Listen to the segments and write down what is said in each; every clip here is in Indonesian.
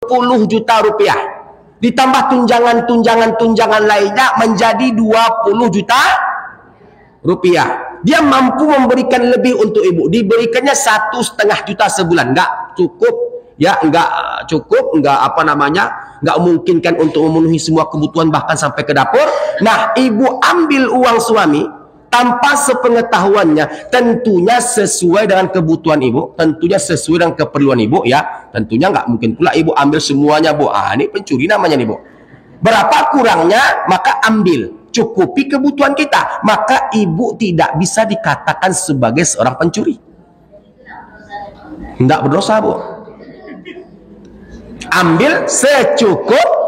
10 juta rupiah. Ditambah tunjangan lainnya menjadi 20 juta rupiah. Dia mampu memberikan lebih untuk ibu. Diberikannya 1,5 juta sebulan. Enggak cukup. Ya, enggak cukup. Enggak memungkinkan untuk memenuhi semua kebutuhan bahkan sampai ke dapur. Nah, ibu ambil uang suami tanpa sepengetahuannya, tentunya sesuai dengan kebutuhan ibu, tentunya sesuai dengan keperluan ibu, ya. Tentunya nggak mungkin pula ibu ambil semuanya, Bu. Ini pencuri namanya nih, Bu. Berapa kurangnya, maka ambil, cukupi kebutuhan kita, maka ibu tidak bisa dikatakan sebagai seorang pencuri. Nggak berdosa, Bu. Ambil secukup.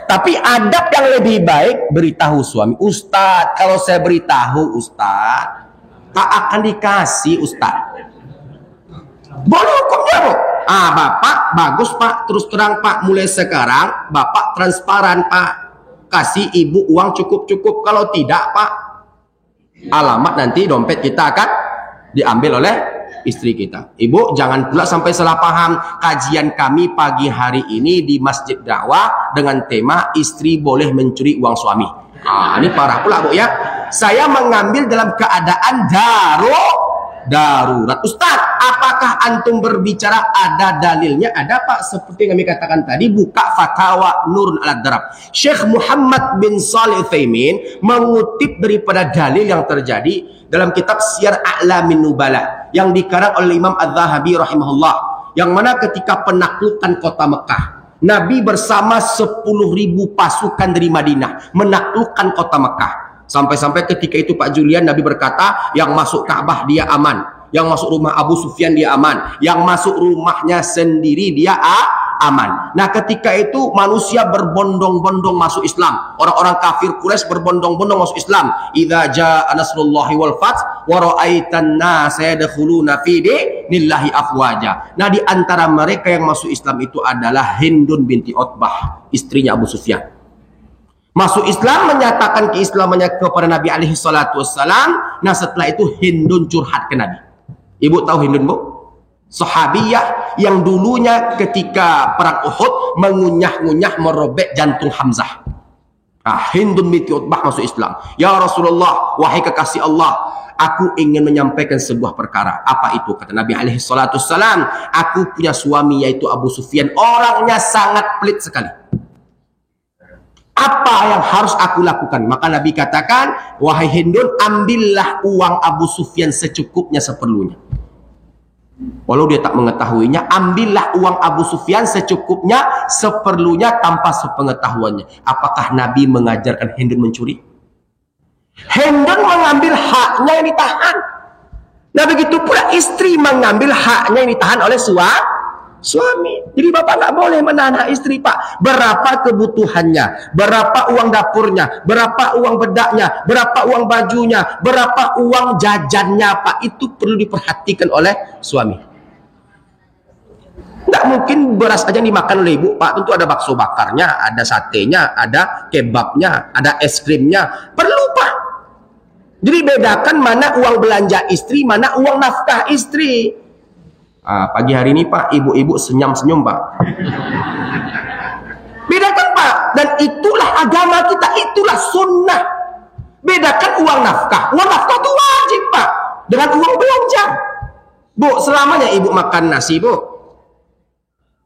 Tapi adab yang lebih baik, beritahu suami. Ustadz, kalau saya beritahu Ustadz, tak akan dikasih Ustadz. Boleh hukumnya, Bu. Bapak, bagus Pak, terus terang Pak, mulai sekarang Bapak transparan Pak, kasih ibu uang cukup-cukup. Kalau tidak Pak, alamat nanti dompet kita akan diambil oleh istri kita. Ibu jangan pula sampai salah paham. Kajian kami pagi hari ini di Masjid Dakwah dengan tema istri boleh mencuri uang suami. Ini parah pula, Bu, ya. Saya mengambil dalam keadaan darurat. Ustadz, apakah antum berbicara ada dalilnya? Ada, Pak. Seperti yang kami katakan tadi, buka Fatwa Nurun al-Darab. Syekh Muhammad bin Shalih Utsaimin mengutip daripada dalil yang terjadi dalam kitab Syiar A'lamin Nubala yang dikarang oleh Imam Az-Zahabi rahimahullah, yang mana ketika penaklukan kota Mekah, Nabi bersama 10.000 pasukan dari Madinah menaklukkan kota Mekah. Sampai-sampai ketika itu Pak Julian, Nabi berkata, yang masuk Ka'bah dia aman, yang masuk rumah Abu Sufyan dia aman, yang masuk rumahnya sendiri dia aman. Nah, ketika itu manusia berbondong-bondong masuk Islam. Orang-orang kafir Quraisy berbondong-bondong masuk Islam. Idza jaa nasrullahi wal fath wa ra'aitan nasa yadkhuluna fi dinillahi afwaja. Nah, di antara mereka yang masuk Islam itu adalah Hindun binti Utbah, istrinya Abu Sufyan. Masuk Islam, menyatakan keislamannya kepada Nabi alaihi salatu wassalam. Nah, setelah itu Hindun curhat ke Nabi. Ibu tahu Hindun, Bu? Sahabiyah yang dulunya ketika perang Uhud mengunyah-ngunyah merobek jantung Hamzah. Hindun binti Utbah masuk Islam. Ya Rasulullah, wahai kekasih Allah, aku ingin menyampaikan sebuah perkara. Apa itu? Kata Nabi alaihi salatu wassalam, aku punya suami yaitu Abu Sufyan, orangnya sangat pelit sekali. Apa yang harus aku lakukan? Maka Nabi katakan, wahai Hindun, ambillah uang Abu Sufyan secukupnya, seperlunya. Walau dia tak mengetahuinya, ambillah uang Abu Sufyan secukupnya, seperlunya, tanpa sepengetahuannya. Apakah Nabi mengajarkan Hindun mencuri? Hindun mengambil haknya yang ditahan. Nah, begitu pula istri mengambil haknya yang ditahan oleh suami. Jadi bapak nggak boleh menahan hak istri, Pak. Berapa kebutuhannya, berapa uang dapurnya, berapa uang bedaknya, berapa uang bajunya, berapa uang jajannya, Pak, itu perlu diperhatikan oleh suami. Nggak mungkin beras aja dimakan oleh ibu, Pak. Tentu ada bakso bakarnya, ada satenya, ada kebabnya, ada es krimnya. Perlu, Pak. Jadi bedakan mana uang belanja istri, mana uang nafkah istri. Pagi hari ini, Pak, ibu-ibu senyum-senyum, Pak. Bedakan, Pak. Dan itulah agama kita, itulah sunnah. Bedakan uang nafkah. Uang nafkah itu wajib, Pak, dengan uang belanja. Bu, selamanya ibu makan nasi, Bu.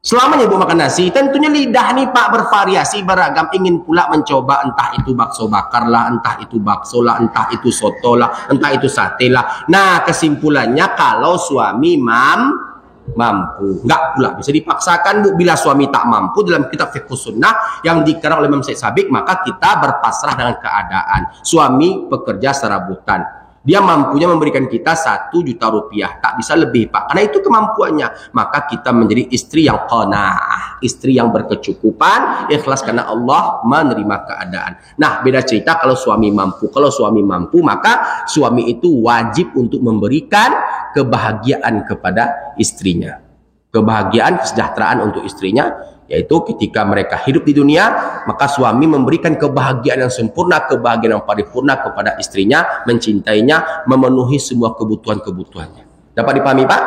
Selamanya ibu makan nasi, tentunya lidah nih, Pak, bervariasi, beragam. Ingin pula mencoba, entah itu bakso bakar lah, entah itu bakso lah, entah itu soto lah, entah itu sate lah. Nah, kesimpulannya kalau suami mampu, nggak pula bisa dipaksakan, Bu. Bila suami tak mampu, dalam kitab Fiqh Sunnah yang dikarang oleh Imam Syed Sabiq, maka kita berpasrah dengan keadaan. Suami pekerja serabutan, dia mampunya memberikan kita 1 juta rupiah, tak bisa lebih, Pak, karena itu kemampuannya. Maka kita menjadi istri yang qanaah, istri yang berkecukupan, ikhlas karena Allah, menerima keadaan. Nah, beda cerita kalau suami mampu. Kalau suami mampu, maka suami itu wajib untuk memberikan kebahagiaan kepada istrinya, kebahagiaan, kesejahteraan untuk istrinya, yaitu ketika mereka hidup di dunia, maka suami memberikan kebahagiaan yang sempurna, kebahagiaan yang paripurna kepada istrinya, mencintainya, memenuhi semua kebutuhan-kebutuhannya. Dapat dipahami, Pak?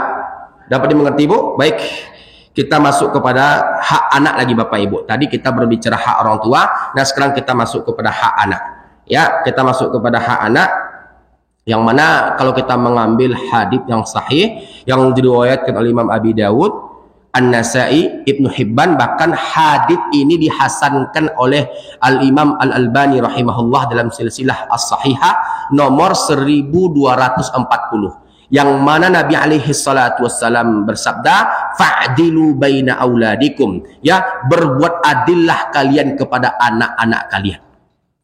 Dapat dimengerti, Bu? Baik, Kita masuk kepada hak anak lagi Bapak Ibu. Tadi kita berbicara hak orang tua, nah sekarang kita masuk kepada hak anak. Ya, kita masuk kepada hak anak, yang mana kalau kita mengambil hadis yang sahih yang diriwayatkan oleh Imam Abi Dawud, An-Nasai, Ibnu Hibban, bahkan hadis ini dihasankan oleh Al-Imam Al-Albani rahimahullah dalam silsilah As-Sahihah nomor 1240, yang mana Nabi alaihi salatu wassalam bersabda, fa'dilu baina auladikum, ya, berbuat adillah kalian kepada anak-anak kalian.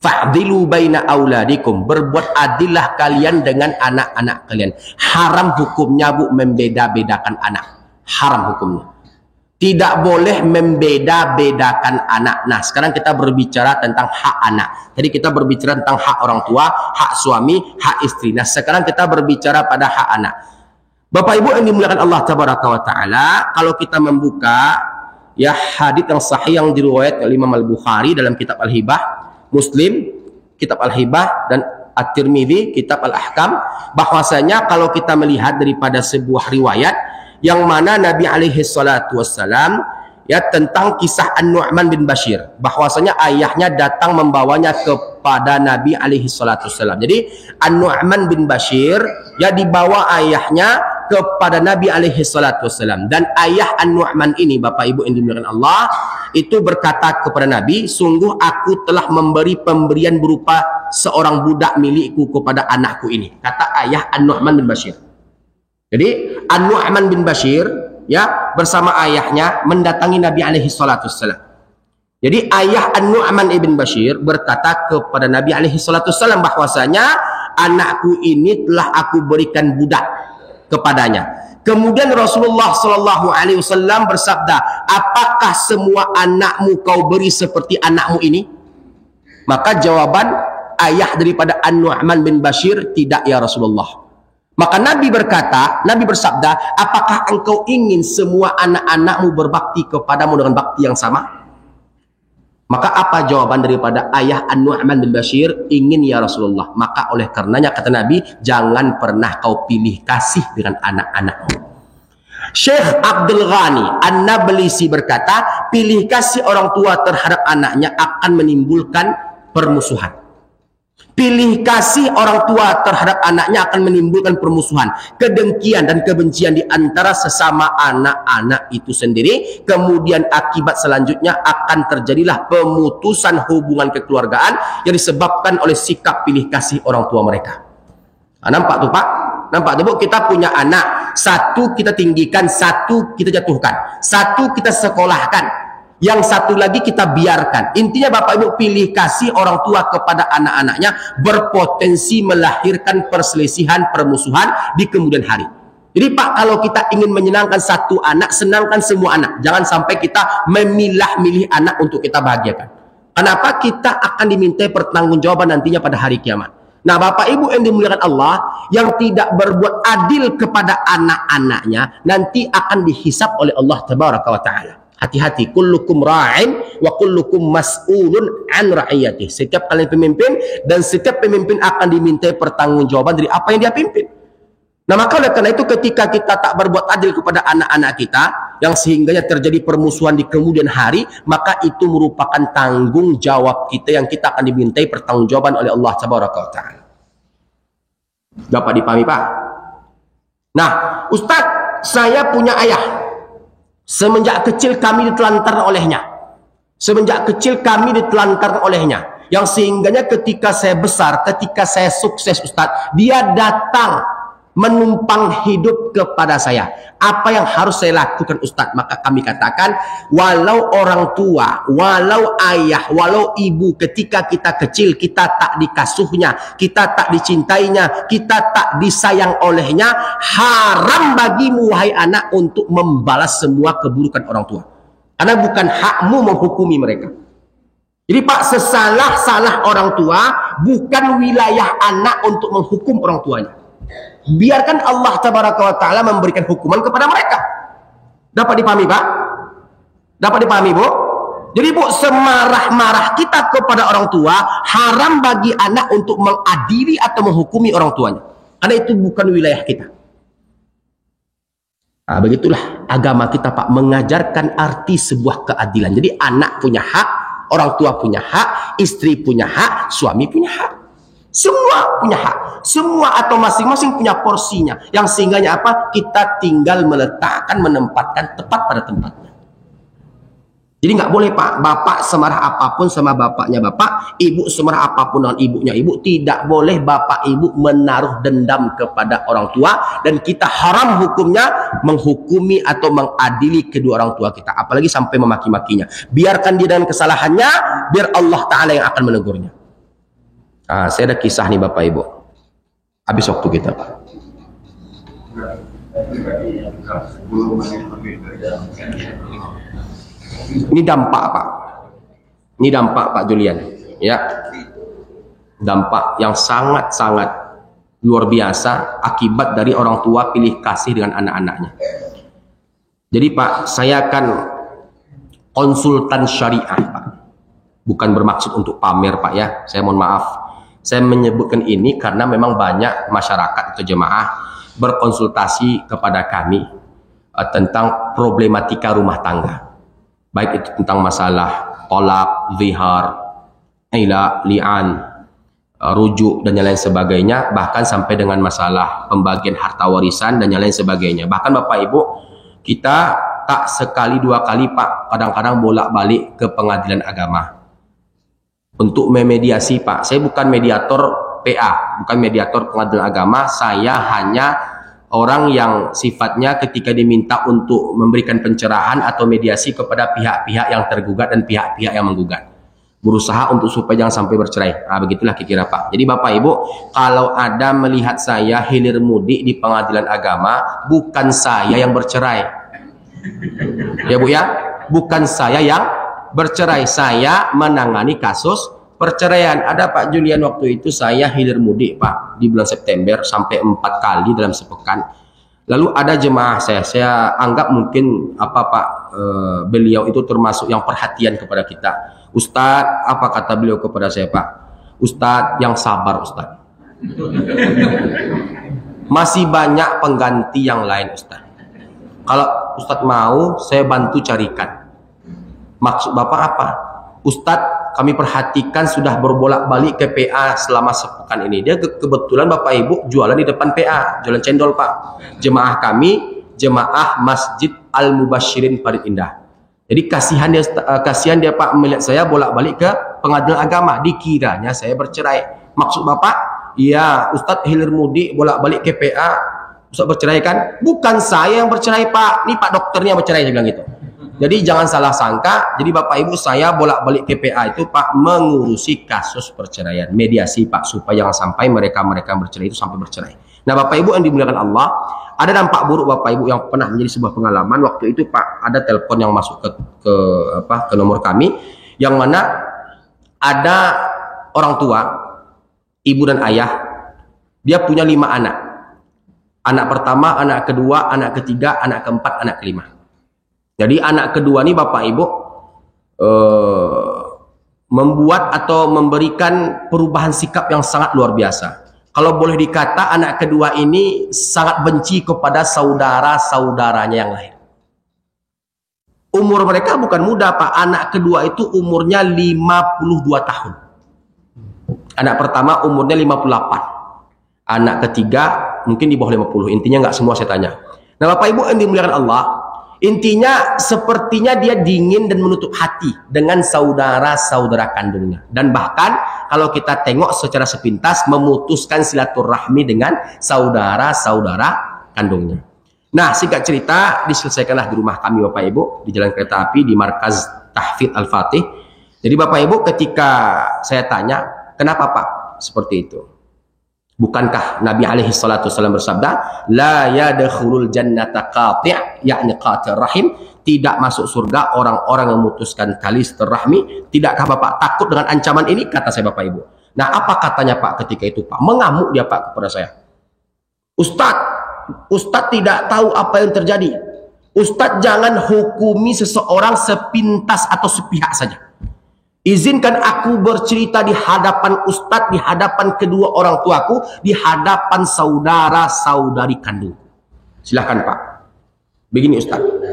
Fa'dilu baina auladikum, berbuat adillah kalian dengan anak-anak kalian. Haram hukumnya Bu membeda-bedakan anak. Haram hukumnya. Tidak boleh membeda-bedakan anak. Nah, sekarang kita berbicara tentang hak anak. Tadi kita berbicara tentang hak orang tua, hak suami, hak istri. Nah, sekarang kita berbicara pada hak anak. Bapak Ibu yang dimuliakan Allah Tabaraka wa Ta'ala, kalau kita membuka ya hadits yang sahih yang diriwayatkan oleh Imam Al-Bukhari dalam kitab Al-Hibah, Muslim, kitab Al-Hibah, dan At-Tirmidzi, kitab Al-Ahkam, bahwasanya kalau kita melihat daripada sebuah riwayat yang mana Nabi alaihi salatu wassalam ya tentang kisah An-Nu'man bin Bashir, bahwasanya ayahnya datang membawanya kepada Nabi alaihi salatu wassalam. Jadi An-Nu'man bin Bashir ya dibawa ayahnya kepada Nabi alaihi salatu wassalam, dan ayah An-Nu'man ini Bapak Ibu yang dimuliakan Allah itu berkata kepada Nabi, sungguh aku telah memberi pemberian berupa seorang budak milikku kepada anakku ini, kata ayah An-Nu'man bin Bashir. Jadi An-Nu'man bin Bashir ya bersama ayahnya mendatangi Nabi alaihi salatu wassalam. Jadi ayah An-Nu'man ibn Bashir berkata kepada Nabi alaihi salatu wassalam bahwasanya anakku ini telah aku berikan budak kepadanya. Kemudian Rasulullah sallallahu alaihi wasallam bersabda, apakah semua anakmu kau beri seperti anakmu ini? Maka jawaban ayah daripada An-Nu'man bin Bashir, tidak ya Rasulullah. Maka Nabi berkata, Nabi bersabda, apakah engkau ingin semua anak-anakmu berbakti kepadamu dengan bakti yang sama? Maka apa jawaban daripada ayah An-Nu'man bin Bashir? Ingin ya Rasulullah. Maka oleh karenanya kata Nabi, jangan pernah kau pilih kasih dengan anak-anakmu. Syekh Abdul Ghani An-Nablisi berkata, pilih kasih orang tua terhadap anaknya akan menimbulkan permusuhan. Pilih kasih orang tua terhadap anaknya akan menimbulkan permusuhan, kedengkian dan kebencian di antara sesama anak-anak itu sendiri. Kemudian akibat selanjutnya akan terjadilah pemutusan hubungan kekeluargaan yang disebabkan oleh sikap pilih kasih orang tua mereka. Nah, nampak tuh Pak? Nampak tuh Bu? Kita punya anak, satu kita tinggikan, satu kita jatuhkan, satu kita sekolahkan, yang satu lagi kita biarkan. Intinya Bapak Ibu, pilih kasih orang tua kepada anak-anaknya berpotensi melahirkan perselisihan, permusuhan di kemudian hari. Jadi Pak, kalau kita ingin menyenangkan satu anak, senangkan semua anak. Jangan sampai kita memilah-milih anak untuk kita bahagiakan. Kenapa? Kita akan dimintai pertanggungjawaban nantinya pada hari kiamat. Nah Bapak Ibu yang dimuliakan Allah, yang tidak berbuat adil kepada anak-anaknya nanti akan dihisab oleh Allah Tabaraka wa Ta'ala. Hati-hati, kullukum ra'in wa kullukum mas'ulun an ra'iyatih. Setiap kalian pemimpin, dan setiap pemimpin akan dimintai pertanggungjawaban dari apa yang dia pimpin. Nah maka oleh karena itu ketika kita tak berbuat adil kepada anak-anak kita, yang sehingganya terjadi permusuhan di kemudian hari, maka itu merupakan tanggung jawab kita yang kita akan dimintai pertanggungjawaban oleh Allah Tabaraka wa Ta'ala. Dapat dipahami Pak? Nah Ustadz, saya punya ayah. Semenjak kecil kami ditelantarkan olehnya. Semenjak kecil kami ditelantarkan olehnya. Yang sehingganya ketika saya besar, ketika saya sukses Ustadz, dia datang menumpang hidup kepada saya. Apa yang harus saya lakukan Ustadz? Maka kami katakan, walau orang tua, walau ayah, walau ibu, ketika kita kecil, kita tak dikasuhnya, kita tak dicintainya, kita tak disayang olehnya, haram bagimu wahai anak untuk membalas semua keburukan orang tua. Karena bukan hakmu menghukumi mereka. Jadi Pak, sesalah-salah orang tua bukan wilayah anak untuk menghukum orang tuanya. Biarkan Allah Tabaraka wa Ta'ala memberikan hukuman kepada mereka. Dapat dipahami Pak? Dapat dipahami Bu? Jadi Bu, semarah-marah kita kepada orang tua, haram bagi anak untuk mengadili atau menghukumi orang tuanya. Karena itu bukan wilayah kita. Nah, begitulah. agama kita Pak mengajarkan arti sebuah keadilan. Jadi anak punya hak, orang tua punya hak, istri punya hak, suami punya hak. Semua punya hak. Semua atau masing-masing punya porsinya. Yang sehingganya apa? Kita tinggal meletakkan, menempatkan tepat pada tempatnya. Jadi nggak boleh Pak, bapak semarah apapun sama bapaknya bapak, ibu semarah apapun dengan ibunya ibu. Tidak boleh bapak ibu menaruh dendam kepada orang tua, dan kita haram hukumnya menghukumi atau mengadili kedua orang tua kita, apalagi sampai memaki-makinya. Biarkan dia dengan kesalahannya, biar Allah Ta'ala yang akan menegurnya. Saya ada kisah nih bapak ibu. Habis waktu kita Pak. Ini dampak Pak. Ini dampak Pak Julian, ya. Dampak yang sangat-sangat luar biasa akibat dari orang tua pilih kasih dengan anak-anaknya. Jadi Pak, saya akan konsultan syariah Pak. Bukan bermaksud untuk pamer Pak ya. Saya mohon maaf. Saya menyebutkan ini karena memang banyak masyarakat atau jemaah berkonsultasi kepada kami tentang problematika rumah tangga. Baik itu tentang masalah tolak, zihar, ila, li'an, rujuk dan yang lain sebagainya, bahkan sampai dengan masalah pembagian harta warisan dan yang lain sebagainya. Bahkan Bapak Ibu, kita tak sekali dua kali Pak, kadang-kadang bolak-balik ke pengadilan agama untuk memediasi Pak. Saya bukan mediator PA, bukan mediator pengadilan agama. Saya hanya orang yang sifatnya ketika diminta untuk memberikan pencerahan atau mediasi kepada pihak-pihak yang tergugat dan pihak-pihak yang menggugat, berusaha untuk supaya jangan sampai bercerai. Begitulah kira-kira Pak. Jadi Bapak Ibu, kalau ada melihat saya hilir mudik di pengadilan agama, bukan saya yang bercerai ya Bu ya, bukan saya yang bercerai, saya menangani kasus perceraian. Ada Pak Julian, waktu itu saya hilir mudik Pak di bulan September sampai 4 kali dalam sepekan. Lalu ada jemaah saya anggap mungkin beliau itu termasuk yang perhatian kepada kita. Ustadz, apa kata beliau kepada saya Pak? Ustadz yang sabar Ustadz. Masih banyak pengganti yang lain Ustadz. Kalau Ustadz mau, saya bantu carikan. Maksud Bapak apa? Ustadz, kami perhatikan sudah berbolak-balik ke PA selama sepekan ini. Dia kebetulan Bapak Ibu jualan di depan PA, jualan cendol Pak. Jemaah kami, jemaah Masjid Al-Mubashirin Parit Indah. Jadi kasihan dia Pak melihat saya bolak-balik ke pengadilan agama. Dikiranya saya bercerai. Maksud Bapak, iya Ustadz hilir mudik bolak-balik ke PA, Ustadz bercerai kan? Bukan saya yang bercerai Pak, ini Pak dokternya yang bercerai, saya bilang gitu. Jadi jangan salah sangka. Jadi Bapak Ibu, saya bolak-balik ke PA itu Pak mengurusi kasus perceraian, mediasi Pak, supaya jangan sampai mereka bercerai itu sampai bercerai. Nah Bapak Ibu yang dimuliakan Allah, ada dampak buruk Bapak Ibu yang pernah menjadi sebuah pengalaman. Waktu itu Pak, ada telepon yang masuk ke nomor kami, yang mana ada orang tua, ibu dan ayah, dia punya 5 anak. Anak pertama, anak kedua, anak ketiga, anak keempat, anak kelima. Jadi anak kedua ini Bapak Ibu membuat atau memberikan perubahan sikap yang sangat luar biasa. Kalau boleh dikata, anak kedua ini sangat benci kepada saudara-saudaranya yang lain. Umur mereka bukan muda Pak. Anak kedua itu umurnya 52 tahun. Anak pertama umurnya 58. Anak ketiga mungkin di bawah 50. Intinya nggak semua saya tanya. Nah Bapak Ibu yang dimuliakan Allah, intinya sepertinya dia dingin dan menutup hati dengan saudara-saudara kandungnya. Dan bahkan kalau kita tengok secara sepintas, memutuskan silaturahmi dengan saudara-saudara kandungnya. Nah singkat cerita, diselesaikanlah di rumah kami Bapak Ibu, di Jalan Kereta Api, di Markaz Tahfidz Al-Fatih. Jadi Bapak Ibu, ketika saya tanya, kenapa Pak seperti itu? Bukankah Nabi alaihi salatu wasallam bersabda, la yadkhulul jannata qati', yakni qati' rahim, tidak masuk surga orang-orang yang memutuskan tali silaturahmi. Tidakkah Bapak takut dengan ancaman ini? Kata saya Bapak Ibu. Nah, apa katanya Pak ketika itu Pak? Mengamuk dia Pak kepada saya. Ustadz tidak tahu apa yang terjadi. Ustadz jangan hukumi seseorang sepintas atau sepihak saja. Izinkan aku bercerita di hadapan Ustadz, di hadapan kedua orang tuaku, di hadapan saudara-saudari kandung. Silahkan Pak. Begini Ustadz,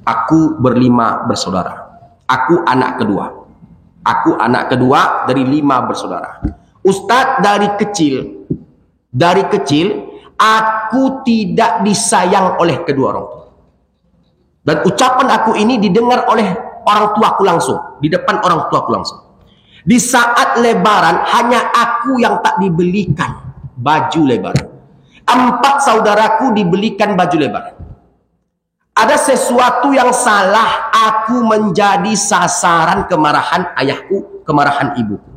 Aku berlima bersaudara. Aku anak kedua. Aku anak kedua dari 5 bersaudara. Ustadz, dari kecil, aku tidak disayang oleh kedua orang tua. Dan ucapan aku ini didengar oleh orang tuaku langsung, di depan orang tuaku langsung. Di saat lebaran, hanya aku yang tak dibelikan baju lebaran. 4 saudaraku dibelikan baju lebaran. Ada sesuatu yang salah, aku menjadi sasaran kemarahan ayahku, kemarahan ibuku.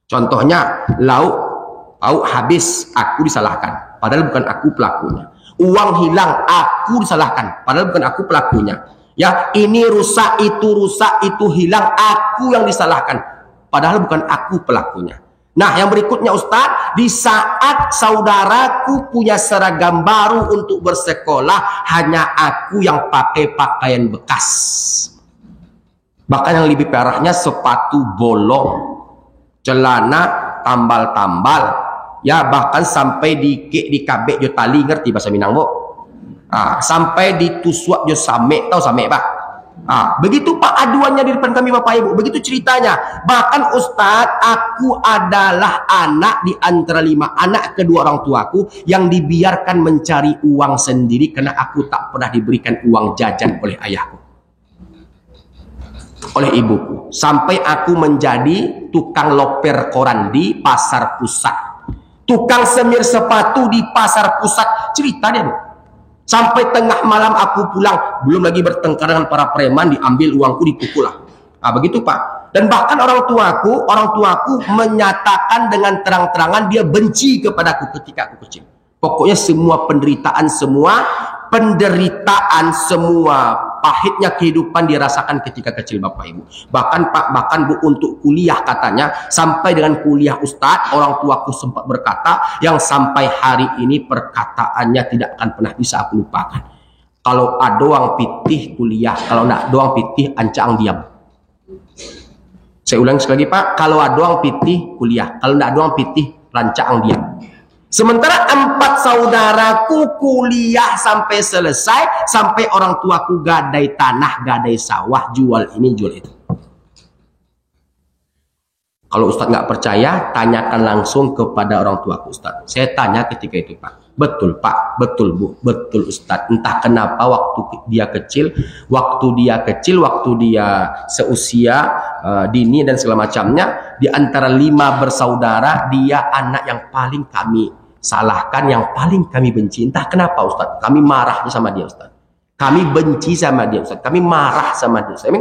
Contohnya, lauk habis, aku disalahkan, padahal bukan aku pelakunya. Uang hilang, aku disalahkan, padahal bukan aku pelakunya. Ya, ini rusak, itu hilang, aku yang disalahkan, padahal bukan aku pelakunya. Nah, yang berikutnya Ustadz, di saat saudaraku punya seragam baru untuk bersekolah, hanya aku yang pakai pakaian bekas. Bahkan yang lebih parahnya, sepatu bolong, celana tambal-tambal, ya bahkan sampai di kabek jo tali, ngerti bahasa Minang, Bu? Sampai ditusuk jo samek, tahu samek, Pak? Begitu Pak aduannya di depan kami Bapak Ibu, begitu ceritanya. Bahkan Ustadz, aku adalah anak di antara 5 anak kedua orang tuaku yang dibiarkan mencari uang sendiri karena aku tak pernah diberikan uang jajan oleh ayahku, oleh ibuku. Sampai aku menjadi tukang loper koran di pasar pusat, tukang semir sepatu di pasar pusat. Cerita dia, Bu. Sampai tengah malam aku pulang, belum lagi bertengkar dengan para preman, diambil uangku, dipukul lah. Begitu Pak. Dan bahkan orang tuaku menyatakan dengan terang-terangan dia benci kepadaku ketika aku kecil. Pokoknya semua penderitaan, semua pahitnya kehidupan dirasakan ketika kecil Bapak Ibu. Bahkan Bu, untuk kuliah katanya, sampai dengan kuliah Ustadz, orang tuaku sempat berkata yang sampai hari ini perkataannya tidak akan pernah bisa aku lupakan. Kalau ada orang pitih kuliah, kalau nak doang pitih ancang diam. Saya ulang sekali lagi Pak, kalau ada orang pitih kuliah, kalau nak doang pitih rancang diam. Sementara 4 saudaraku kuliah sampai selesai, sampai orang tuaku gadai tanah, gadai sawah, jual ini, jual itu. Kalau Ustadz nggak percaya, tanyakan langsung kepada orang tuaku Ustadz. Saya tanya ketika itu Pak, betul Pak, betul Bu, betul Ustadz. Entah kenapa waktu dia kecil, waktu dia seusia dini dan segala macamnya, di antara 5 bersaudara, dia anak yang paling kami salahkan, yang paling kami benci. Entah kenapa Ustadz, kami marah sama dia Ustadz, kami benci sama dia Ustadz, kami marah sama dia. Saya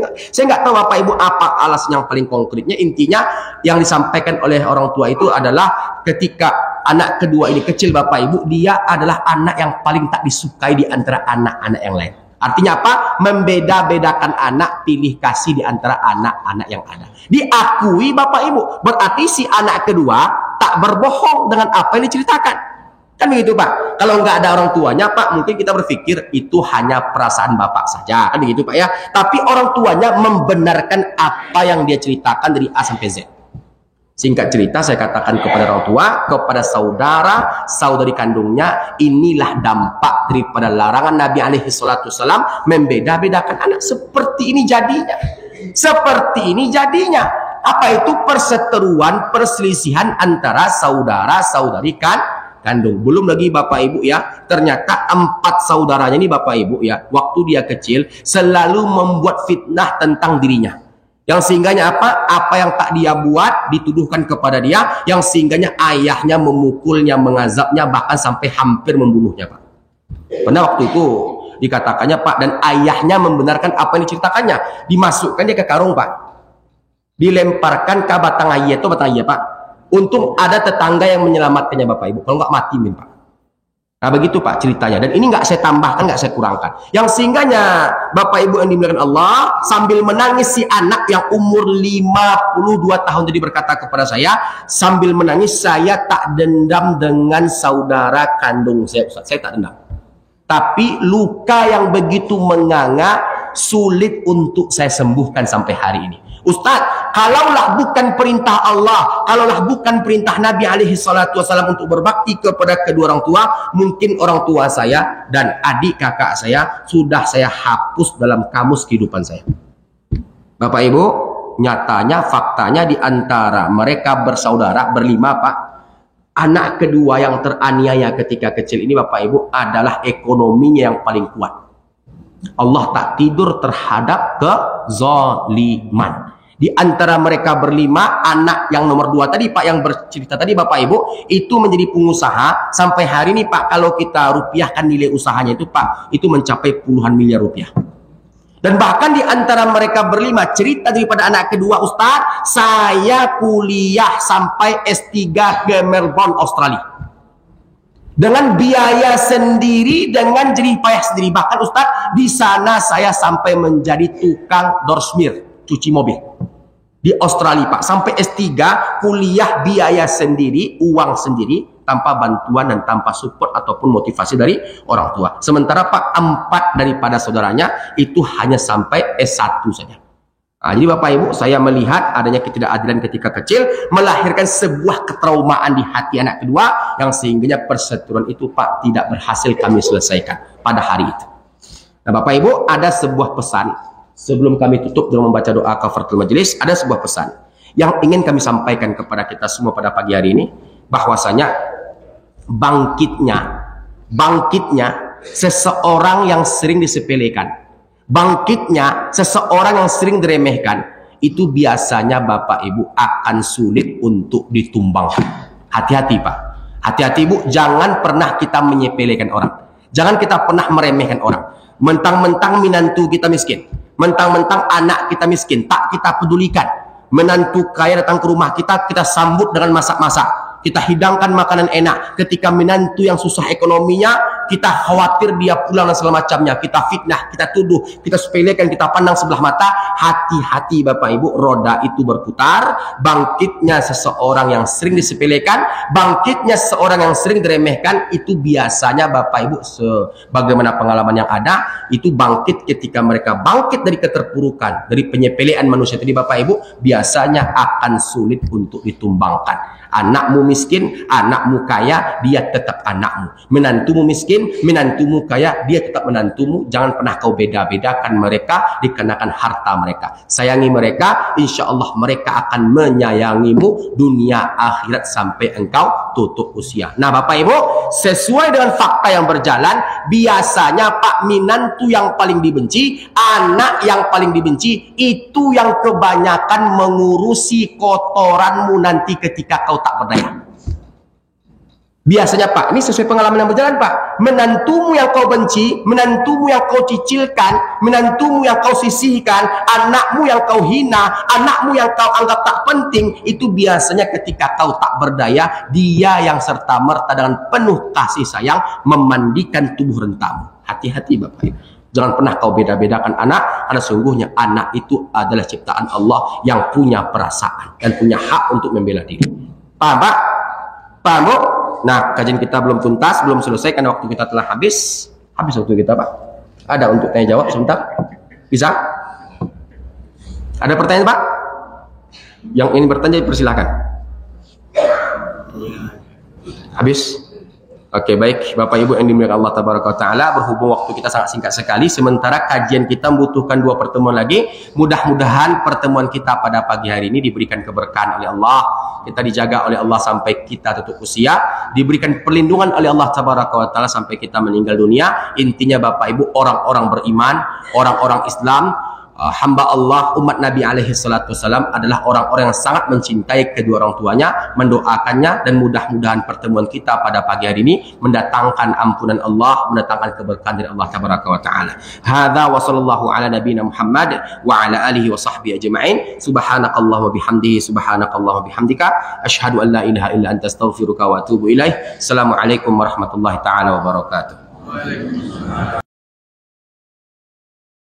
nggak tahu Bapak Ibu apa alasan yang paling konkretnya. Intinya yang disampaikan oleh orang tua itu adalah ketika anak kedua ini kecil Bapak Ibu, dia adalah anak yang paling tak disukai di antara anak-anak yang lain. Artinya apa? Membeda-bedakan anak, pilih kasih di antara anak-anak yang ada. Diakui Bapak Ibu, berarti si anak kedua tak berbohong dengan apa yang diceritakan. Kan begitu Pak. Kalau nggak ada orang tuanya Pak, mungkin kita berpikir itu hanya perasaan Bapak saja. Kan begitu Pak ya. Tapi orang tuanya membenarkan apa yang dia ceritakan dari A sampai Z. Singkat cerita, saya katakan kepada orang tua, kepada saudari kandungnya, inilah dampak daripada larangan Nabi SAW membeda-bedakan anak. Seperti ini jadinya. Seperti ini jadinya. Apa itu? Perseteruan, perselisihan antara saudara-saudari kandung. Belum lagi Bapak Ibu ya, ternyata 4 saudaranya ini Bapak Ibu ya, waktu dia kecil selalu membuat fitnah tentang dirinya. Yang sehingganya apa? Apa yang tak dia buat dituduhkan kepada dia, yang sehingganya ayahnya memukulnya, mengazabnya, bahkan sampai hampir membunuhnya Pak. Pernah waktu itu dikatakannya Pak, dan ayahnya membenarkan apa yang diceritakannya, dimasukkan dia ke karung Pak, dilemparkan ke batang ayah Pak. Untung ada tetangga yang menyelamatkannya Bapak Ibu, kalau nggak mati Pak. Nah begitu Pak ceritanya, dan ini nggak saya tambahkan, nggak saya kurangkan. Yang sehingganya Bapak Ibu yang dimuliakan Allah, sambil menangis si anak yang umur 52 tahun tadi berkata kepada saya, sambil menangis, saya tak dendam dengan saudara kandung saya Ustaz, saya tak dendam. Tapi luka yang begitu menganga, sulit untuk saya sembuhkan sampai hari ini. Ustadz, Kalaulah bukan perintah Allah, kalaulah bukan perintah Nabi alaihi salatu wasallam untuk berbakti kepada kedua orang tua, mungkin orang tua saya dan adik kakak saya sudah saya hapus dalam kamus kehidupan saya. Bapak Ibu, nyatanya faktanya di antara mereka bersaudara berlima, Pak, anak kedua yang teraniaya ketika kecil ini, Bapak Ibu, adalah ekonominya yang paling kuat. Allah tak tidur terhadap kezaliman. Di antara mereka berlima, anak yang nomor 2 tadi, Pak, yang bercerita tadi, Bapak Ibu, itu menjadi pengusaha. Sampai hari ini, Pak, kalau kita rupiahkan nilai usahanya itu, Pak, itu mencapai puluhan miliar rupiah. Dan bahkan di antara mereka berlima, cerita daripada anak kedua, Ustaz, saya kuliah sampai S3 ke Melbourne, Australia. Dengan biaya sendiri, dengan jerih payah sendiri. Bahkan Ustaz, di sana saya sampai menjadi tukang door smear, cuci mobil. Di Australia, Pak. Sampai S3, kuliah biaya sendiri, uang sendiri, tanpa bantuan dan tanpa support ataupun motivasi dari orang tua. Sementara Pak, 4 daripada saudaranya itu hanya sampai S1 saja. Nah, jadi Bapak Ibu, saya melihat adanya ketidakadilan ketika kecil melahirkan sebuah ketraumaan di hati anak kedua yang sehingganya perseteruan itu, Pak, tidak berhasil kami selesaikan pada hari itu. Nah, Bapak Ibu, ada sebuah pesan sebelum kami tutup dengan membaca doa kafaratul majelis. Ada sebuah pesan yang ingin kami sampaikan kepada kita semua pada pagi hari ini, bahwasanya bangkitnya seseorang yang sering disepelekan, bangkitnya seseorang yang sering diremehkan, itu biasanya Bapak Ibu akan sulit untuk ditumbangkan. Hati-hati, Pak. Hati-hati, Bu. Jangan pernah kita menyepelekan orang. Jangan kita pernah meremehkan orang. Mentang-mentang menantu kita miskin, mentang-mentang anak kita miskin, tak kita pedulikan. Menantu kaya datang ke rumah kita, kita sambut dengan masak-masak, kita hidangkan makanan enak. Ketika menantu yang susah ekonominya, kita khawatir dia pulang dan segala macamnya, kita fitnah, kita tuduh, kita sepelekan, kita pandang sebelah mata. Hati-hati Bapak Ibu, roda itu berputar. Bangkitnya seseorang yang sering disepelekan, bangkitnya seseorang yang sering diremehkan, itu biasanya Bapak Ibu, sebagaimana pengalaman yang ada, itu bangkit ketika mereka bangkit dari keterpurukan, dari penyepelean manusia tadi, Bapak Ibu, biasanya akan sulit untuk ditumbangkan. Anakmu miskin, anakmu kaya, dia tetap anakmu. Menantumu miskin, menantumu kaya, dia tetap menantumu. Jangan pernah kau beda-bedakan mereka dikarenakan harta mereka. Sayangi mereka, insya Allah mereka akan menyayangimu dunia akhirat sampai engkau tutup usia. Nah Bapak Ibu, sesuai dengan fakta yang berjalan, biasanya Pak, menantu yang paling dibenci, anak yang paling dibenci, itu yang kebanyakan mengurusi kotoranmu nanti ketika kau tak berdaya. Biasanya Pak, ini sesuai pengalaman yang berjalan Pak, menantumu yang kau benci, menantumu yang kau cicilkan, menantumu yang kau sisihkan, anakmu yang kau hina, anakmu yang kau anggap tak penting, itu biasanya ketika kau tak berdaya, dia yang serta-merta dengan penuh kasih sayang memandikan tubuh rentamu. Hati-hati Bapak Ibu. Jangan pernah kau beda-bedakan anak, karena sungguhnya anak itu adalah ciptaan Allah yang punya perasaan dan punya hak untuk membela diri. Paham Pak? Paham Bu? Nah, kajian kita belum tuntas, belum selesai karena waktu kita telah habis. Habis waktu kita Pak. Ada untuk tanya jawab sebentar? Bisa? Ada pertanyaan Pak? Yang ingin bertanya persilahkan. Habis? Oke, baik Bapak Ibu yang dimuliakan Allah Tabaraka wa Ta'ala, berhubung waktu kita sangat singkat sekali, sementara kajian kita membutuhkan 2 pertemuan lagi. Mudah-mudahan pertemuan kita pada pagi hari ini diberikan keberkahan oleh Allah, kita dijaga oleh Allah sampai kita tutup usia, diberikan perlindungan oleh Allah Tabaraka wa Ta'ala sampai kita meninggal dunia. Intinya Bapak Ibu, orang-orang beriman, orang-orang Islam, hamba Allah, umat Nabi alaihi salatu wasalam adalah orang-orang yang sangat mencintai kedua orang tuanya, mendoakannya, dan mudah-mudahan pertemuan kita pada pagi hari ini mendatangkan ampunan Allah, mendatangkan keberkahan dari Allah Tabaraka wa Ta'ala. Hadza wa sallallahu ala nabiyina Muhammad wa ala alihi wa sahbihi ajma'in. Subhanakallahumma bihamdihi, subhanakallahumma bihamdika, asyhadu an la ilaha illa anta astaghfiruka wa atubu ilaih. Assalamualaikum warahmatullahi taala wabarakatuh. Waalaikumsalam.